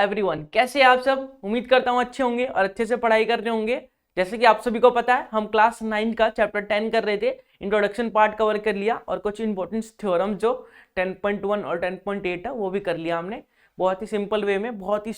Everyone, कैसे हैं आप सब। उम्मीद करता हूँ अच्छे होंगे और अच्छे से पढ़ाई कर रहे होंगे। जैसे कि आप सभी को पता है, हम क्लास 9 का चैप्टर 10 कर रहे थे। इंट्रोडक्शन पार्ट कवर कर लिया और कुछ इंपॉर्टेंट थ्योरम जो 10.1 और 10.8 है वो भी कर लिया हमने। बहुत ही सिंपल वे में, बहुत ही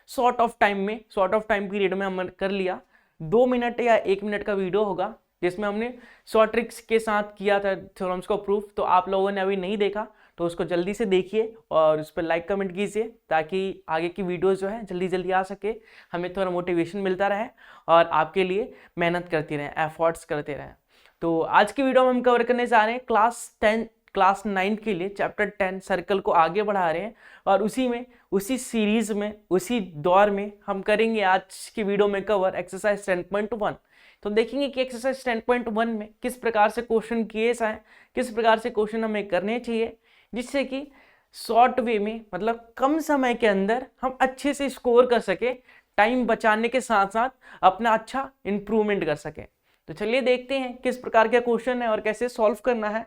शॉर्ट ऑफ टाइम पीरियड में हम कर लिया। 2 मिनट या 1 मिनट का वीडियो होगा जिसमें हमने शॉर्ट ट्रिक्स के साथ किया था थ्योरम्स को प्रूफ। तो आप लोगों ने अभी नहीं देखा तो उसको जल्दी से देखिए और उस पर लाइक कमेंट कीजिए ताकि आगे की वीडियोस जो है जल्दी जल्दी आ सके, हमें थोड़ा मोटिवेशन मिलता रहे और आपके लिए मेहनत करते रहें, एफर्ट्स करते रहें। तो आज की वीडियो में हम कवर करने जा रहे हैं क्लास 9 के लिए चैप्टर 10 सर्कल को आगे बढ़ा रहे हैं और उसी सीरीज में, उसी दौर में हम करेंगे आज की वीडियो में कवर एक्सरसाइज 10.1। तो देखेंगे कि एक्सरसाइज 10.1 में किस प्रकार से क्वेश्चन किए जाएं, किस प्रकार से क्वेश्चन हमें करने चाहिए जिससे कि शॉर्ट वे में, मतलब कम समय के अंदर हम अच्छे से स्कोर कर सके, टाइम बचाने के साथ साथ अपना अच्छा इंप्रूवमेंट कर सके। तो चलिए देखते हैं किस प्रकार का क्वेश्चन है और कैसे सॉल्व करना है।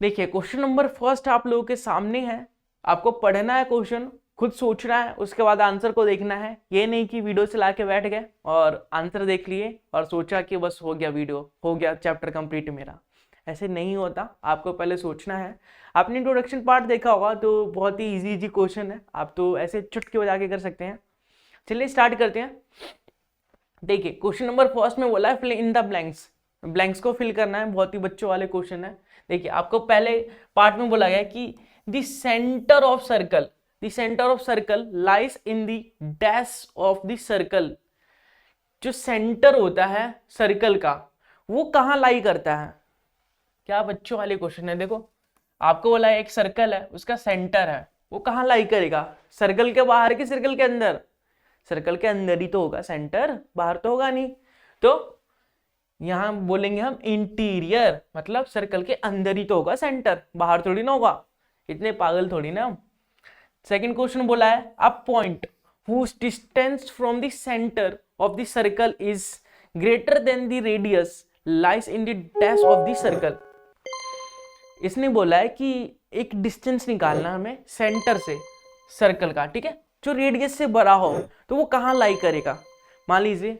देखिए क्वेश्चन नंबर फर्स्ट आप लोगों के सामने है। आपको पढ़ना है क्वेश्चन, खुद सोचना है, उसके बाद आंसर को देखना है। ये नहीं कि वीडियो चला के बैठ गए और आंसर देख लिए और सोचा कि बस हो गया, वीडियो हो गया, चैप्टर कंप्लीट मेरा। ऐसे नहीं होता, आपको पहले सोचना है। आपने इंट्रोडक्शन पार्ट देखा होगा तो बहुत ही इजी क्वेश्चन है, आप तो ऐसे चुटकी बजा के कर सकते हैं। चलिए स्टार्ट करते हैं। देखिए क्वेश्चन नंबर फर्स्ट में बोला है फिल इन द ब्लैंक्स को फिल करना है। बहुत ही बच्चों वाले क्वेश्चन है। देखिए आपको पहले पार्ट में बोला गया कि the centre of circle lies in the dash of the circle. जो सेंटर होता है सर्कल का वो कहाँ लाई करता है। क्या बच्चों वाले क्वेश्चन है। देखो आपको बोला है एक सर्कल है, उसका सेंटर है, वो कहाँ लाई करेगा, सर्कल के बाहर कि सर्कल के अंदर। सर्कल के अंदर ही तो होगा सेंटर, बाहर तो होगा नहीं। तो यहां बोलेंगे हम इंटीरियर, मतलब सर्कल के अंदर ही तो होगा सेंटर, बाहर थोड़ी ना होगा। इतने पागल थोड़ी ना हम। सेकंड क्वेश्चन बोला है a point whose distance from the center of the circle is greater than the radius lies in the dash of the circle। इसने बोला है कि एक डिस्टेंस निकालना हमें सेंटर से सर्कल का, ठीक है, जो रेडियस से बड़ा हो तो वो कहाँ लाई करेगा। मान लीजिए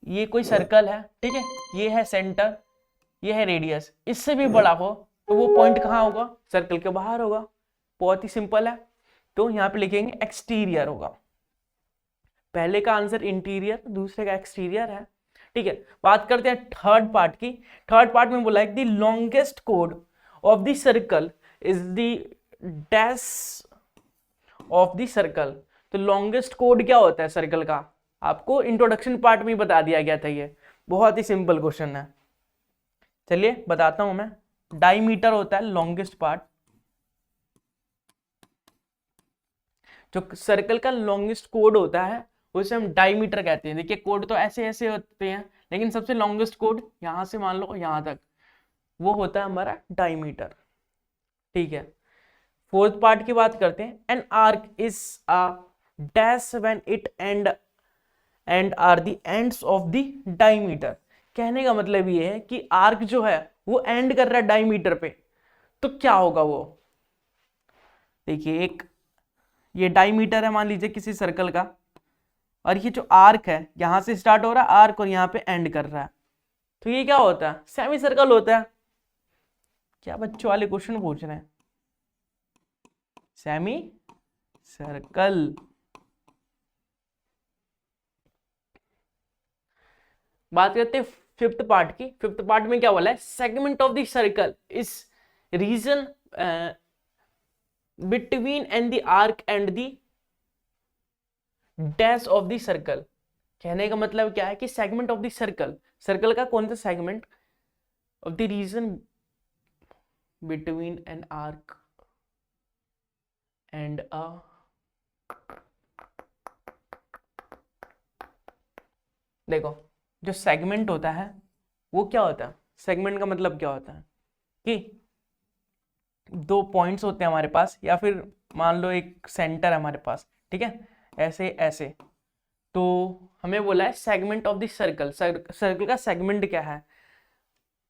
ये कोई सर्कल है, ठीक है, ये है सेंटर, ये है रेडियस, इससे भी बड़ा हो तो वो पॉइंट कहाँ होगा, सर्कल के बाहर होगा। बहुत ही सिंपल है। तो यहाँ पे लिखेंगे एक्सटीरियर होगा। पहले का आंसर इंटीरियर, दूसरे का एक्सटीरियर है, ठीक है। बात करते हैं थर्ड पार्ट की। थर्ड पार्ट में बोला है the longest code of the circle is the dash of the circle. तो लॉन्गेस्ट कोड क्या होता है सर्कल का, आपको इंट्रोडक्शन पार्ट में बता दिया गया था। ये बहुत ही सिंपल क्वेश्चन है। चलिए बताता हूं मैं। डायमीटर होता है लॉन्गेस्ट पार्ट। जो सर्कल का लॉन्गेस्ट कोड होता है उसे हम डायमीटर कहते हैं। देखिए कोड तो ऐसे ऐसे होते हैं, लेकिन सबसे लॉन्गेस्ट कोड यहां से मान लो यहां तक, वो होता है हमारा डायमीटर, ठीक है। फोर्थ पार्ट की बात करते हैं। An arc is a dash when it and are the ends of the diameter. कहने का मतलब ये है कि आर्क जो है वो एंड कर रहा है डायमीटर पे, तो क्या होगा वो। देखिए एक ये डायमीटर है मान लीजिए किसी सर्कल का, और ये जो आर्क है यहां से स्टार्ट हो रहा है आर्क और यहां पे एंड कर रहा है, तो ये क्या होता है, सेमी सर्कल होता है। क्या बच्चों वाले क्वेश्चन पूछ रहे हैं, सेमी सर्कल। बात करते हैं फिफ्थ पार्ट की। फिफ्थ पार्ट में क्या बोला है, segment of the circle is region between and the arc and the dash of the circle. कहने का मतलब क्या है कि सेगमेंट ऑफ द सर्कल का कौन सा segment of the region between an arc and अ देखो जो सेगमेंट होता है वो क्या होता है, सेगमेंट का मतलब क्या होता है कि दो पॉइंट्स होते हैं हमारे पास, या फिर मान लो एक सेंटर है हमारे पास, ठीक है, ऐसे ऐसे। तो हमें बोला है सेगमेंट ऑफ द सर्कल का सेगमेंट क्या है,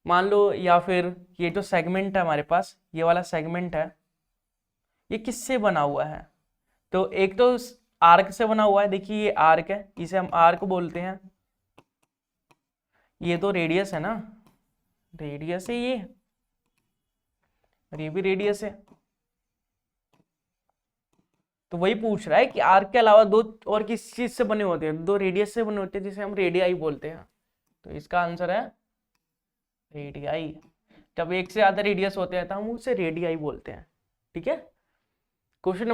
मान लो, या फिर ये जो सेगमेंट है हमारे पास, ये वाला सेगमेंट है, ये किससे बना हुआ है, तो एक तो आर्क से बना हुआ है, देखिए ये आर्क है, इसे हम आर्क बोलते हैं। ये तो रेडियस है ना, रेडियस है ये, और ये भी रेडियस है। तो वही पूछ रहा है कि आर्क के अलावा दो और किस चीज से बने होते हैं, दो रेडियस से बने होते हैं जिसे हम रेडियाई बोलते हैं। तो इसका आंसर है रेडियाई। जब एक से ज्यादा रेडियस होते हैं तो हम उसे रेडियाई बोलते हैं। ठीक है। क्वेश्चन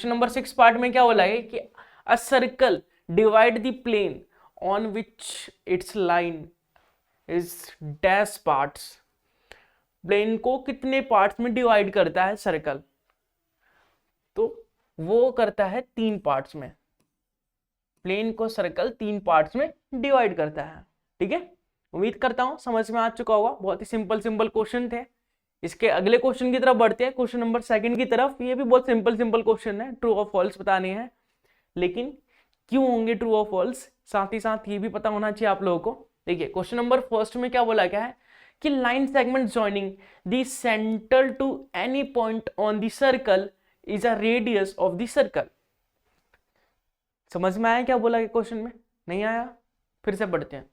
नंबर 6 पार्ट में क्या बोला है कि a circle divide the plane on which its line is dash parts. Plane को कितने पार्ट्स में डिवाइड करता है सर्कल? तो वो करता है 3 पार्ट्स में। प्लेन को सर्कल 3 पार्ट्स में डिवाइड करता है। ठीक है, उम्मीद करता हूं समझ में आ चुका होगा। बहुत ही सिंपल सिंपल क्वेश्चन थे। इसके अगले क्वेश्चन की तरफ बढ़ते हैं, क्वेश्चन नंबर 2 की तरफ। ये भी बहुत सिंपल सिंपल क्वेश्चन है, ट्रू और फॉल्स बताने हैं। लेकिन क्यों होंगे ट्रू और फॉल्स, साथ ही साथ ये भी पता होना चाहिए आप लोगों को। देखिए क्वेश्चन नंबर 1 में क्या बोला गया है कि line segment joining the centre to any point on the circle is a radius of the circle. समझ में आया क्या बोला गया क्वेश्चन में? नहीं आया? फिर से पढ़ते हैं।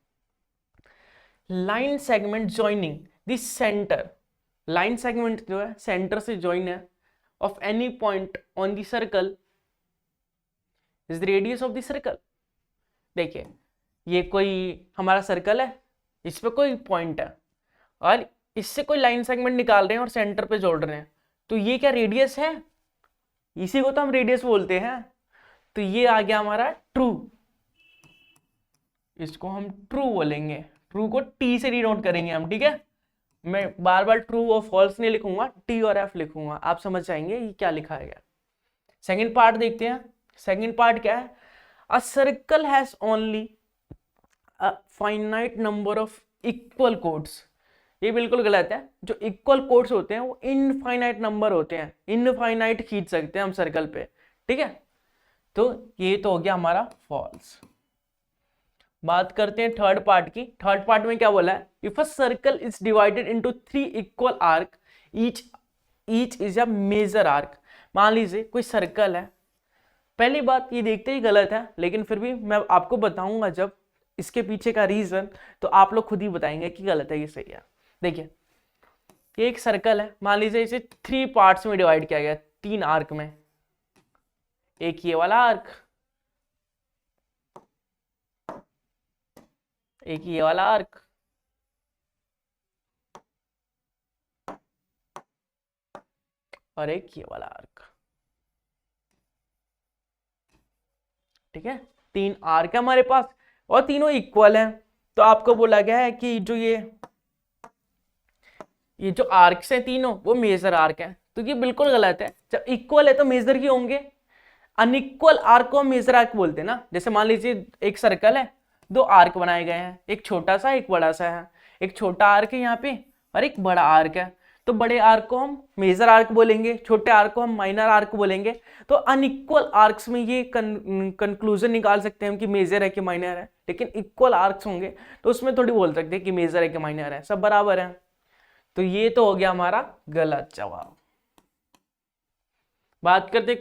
Line segment joining the centre, line segment जो है सेंटर से जॉइन है, of any point on the circle is the radius of the circle. देखिए ये कोई हमारा सर्कल है, इस पे कोई पॉइंट है और इससे कोई लाइन सेगमेंट निकाल रहे हैं और सेंटर पे जोड़ रहे हैं, तो ये क्या रेडियस है? इसी को तो हम रेडियस बोलते हैं। तो ये आ गया हमारा ट्रू, इसको हम ट्रू बोलेंगे। ट्रू को टी से डिनोट करेंगे हम। ठीक है, मैं बार बार ट्रू और फॉल्स नहीं लिखूंगा, टी और एफ लिखूंगा, आप समझ जाएंगे ये क्या लिखा है। सेकंड पार्ट देखते हैं। सेकंड पार्ट क्या है? A circle has only a finite number of equal codes. ये बिल्कुल गलत है। जो इक्वल कोड्स होते हैं वो इनफाइनाइट नंबर होते हैं, इनफाइनाइट खींच सकते हैं हम सर्कल पे। ठीक है, तो ये तो हो गया हमारा फॉल्स। बात करते हैं थर्ड पार्ट की। थर्ड पार्ट में क्या बोला है? If a circle is divided into 3 equal arc, each is a major arc. मान लीजिए कोई सर्कल है। पहली बात ये देखते ही गलत है, लेकिन फिर भी मैं आपको बताऊंगा जब इसके पीछे का रीजन, तो आप लोग खुद ही बताएंगे कि गलत है ये सही है। देखिए ये एक सर्कल है, मान लीजिए इसे 3 पार्ट्स में डिवाइड किया गया, 3 आर्क में। एक ये वाला आर्क, एक ये वाला आर्क, और एक ये वाला आर्क। ठीक है, 3 आर्क है हमारे पास और तीनों इक्वल हैं। तो आपको बोला गया है कि जो ये जो आर्क्स हैं तीनों वो मेजर आर्क हैं। तो ये बिल्कुल गलत है। जब इक्वल है तो मेजर क्यों होंगे? अनइक्वल आर्क को हम मेजर आर्क बोलते हैं ना। जैसे मान लीजिए एक सर्कल है, 2 आर्क बनाए गए हैं, एक छोटा सा एक बड़ा सा है। एक छोटा आर्क है यहाँ पे और एक बड़ा आर्क है। तो बड़े आर्क को हम मेजर आर्क बोलेंगे, छोटे आर्क को हम माइनर आर्क बोलेंगे। तो अनइक्वल आर्क्स में ये कंक्लूजन निकाल सकते हैं हम कि मेजर है कि माइनर है। लेकिन इक्वल आर्क्स होंगे तो उसमें थोड़ी बोल सकते हैं कि मेजर है कि माइनर है, सब बराबर है। तो ये तो हो गया हमारा गलत जवाब। बात करते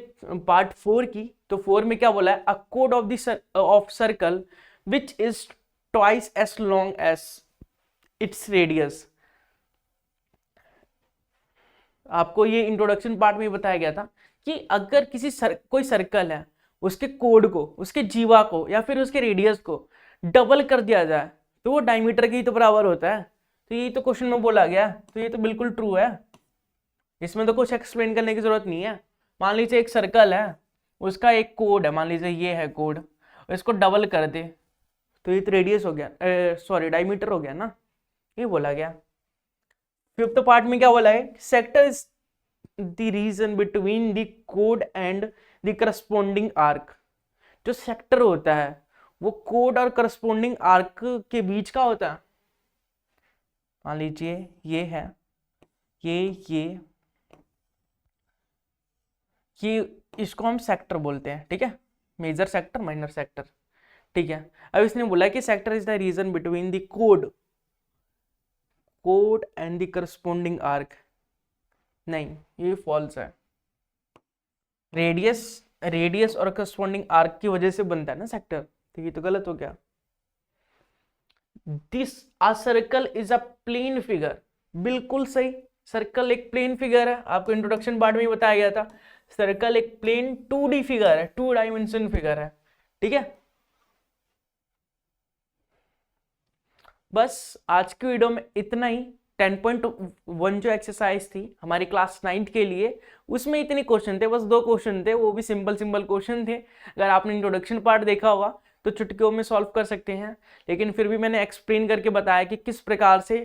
पार्ट 4 की। तो 4 में क्या बोला है? अ कोड of the of circle which is twice as long as its radius. आपको ये इंट्रोडक्शन पार्ट में बताया गया था कि अगर कोई सर्कल है, उसके कोड को, उसके जीवा को या फिर उसके रेडियस को डबल कर दिया जाए तो वो डायमीटर के ही तो बराबर होता है। तो ये तो क्वेश्चन में बोला गया, तो ये तो बिल्कुल ट्रू है। इसमें तो कुछ एक्सप्लेन करने की जरूरत नहीं है। मान लीजिए एक सर्कल है, उसका एक कोड है, मान लीजिए ये है कोड, इसको डबल कर दे तो ये तो रेडियस हो गया, सॉरी डायमीटर हो गया ना, ये बोला गया। फिफ्थ पार्ट में क्या बोला है? Sector is the region between the code and the corresponding arc. जो सेक्टर होता है वो कोड और करस्पॉन्डिंग आर्क के बीच का होता है। मान लीजिए ये है, ये इसको हम सेक्टर बोलते हैं। ठीक है, मेजर सेक्टर, माइनर सेक्टर। ठीक है, अब इसने बोला कि sector is the region between the code and the corresponding arc. नहीं, ये फॉल्स है। रेडियस रेडियस और करस्पॉन्डिंग आर्क की वजह से बनता है ना सेक्टर, तो ये तो गलत हो गया। This a circle is a plane figure, बिल्कुल सही। सर्कल एक प्लेन फिगर है, आपको इंट्रोडक्शन पार्ट में ही बताया गया था। सर्कल एक प्लेन 2D फिगर है, 2 डायमेंशन फिगर है, ठीक है। बस आज की वीडियो में इतना ही। 10.1 जो एक्सरसाइज थी हमारी क्लास 9th के लिए, उसमें इतने क्वेश्चन थे, बस 2 क्वेश्चन थे, वो भी सिंपल सिंपल क्वेश्चन थे। अगर आपने इंट्रोडक्शन पार्ट देखा होगा तो चुटकियों में सॉल्व कर सकते हैं, लेकिन फिर भी मैंने एक्सप्लेन करके बताया कि किस प्रकार से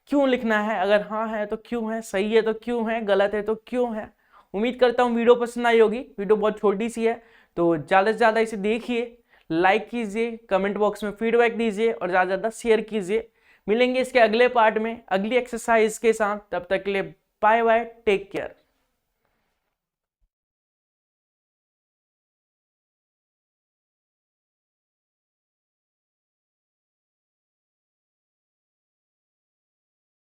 क्यों लिखना है, अगर हाँ है तो क्यों है, सही है तो क्यों है, गलत है तो क्यों है। उम्मीद करता हूँ वीडियो पसंद आई होगी। वीडियो बहुत छोटी सी है, तो ज़्यादा से ज़्यादा इसे देखिए, लाइक कीजिए, कमेंट बॉक्स में फीडबैक दीजिए और ज़्यादा से ज़्यादा शेयर कीजिए। मिलेंगे इसके अगले पार्ट में अगली एक्सरसाइज के साथ, तब तक के लिए बाय बाय, टेक केयर।